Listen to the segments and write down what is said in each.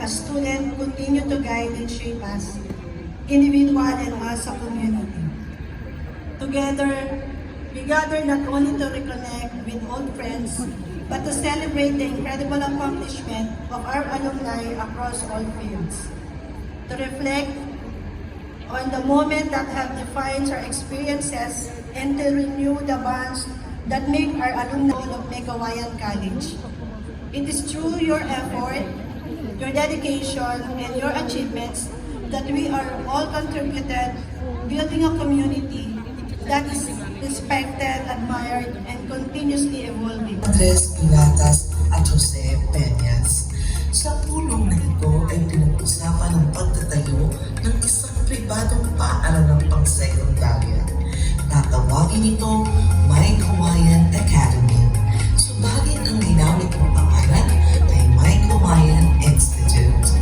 as students continue to guide and shape us, individual and as a community. Together, we gather not only to reconnect with old friends, but to celebrate the incredible accomplishment of our alumni across all fields. To reflect on the moment that have defined our experiences and to renew the bonds that make our alumni of Megawayan College. It is through your effort, your dedication, and your achievements that we are all contributed building a community that is respected, admired, and continuously evolving. Andres Pilatas at Jose Peñas. Sa pulong na ito ay pinag-usapan ang pagtatayo ng isang pribadong paaralan ng pang-sekundarya. Tatawagin ito Mike Hawaiian Academy. Subalit ang ginamit ng pangalan ay Mike Hawaiian Institute.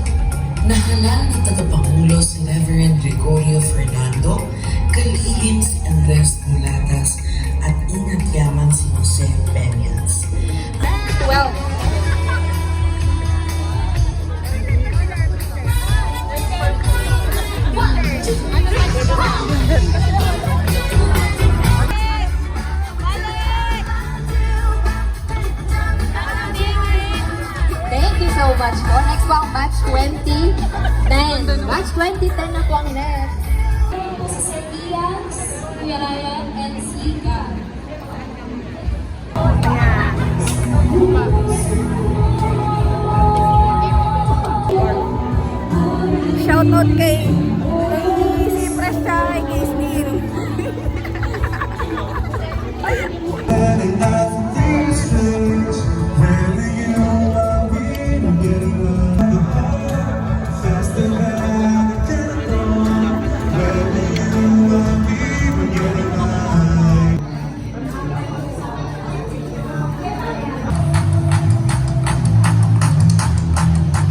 Nahalal ng tagapangulo si Reverend Gregorio Fernando, kalihim si Andres Pilatas at ingat yaman si Jose Peñas. Well, thank you so much po. Next po ang batch 2010. Batch 2010 na po ang next. Si Setia, Kuya Ryan, and Sika. Shoutout kay si Presya, kay Steve.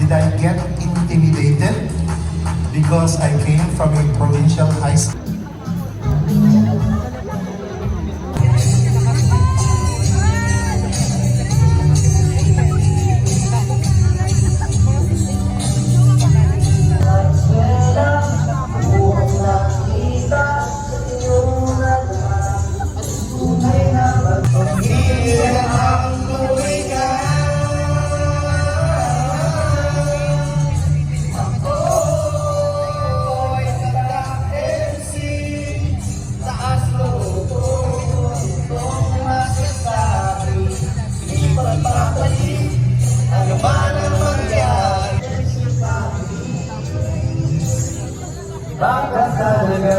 Did I get intimidated because I came from a provincial high school? Baka talaga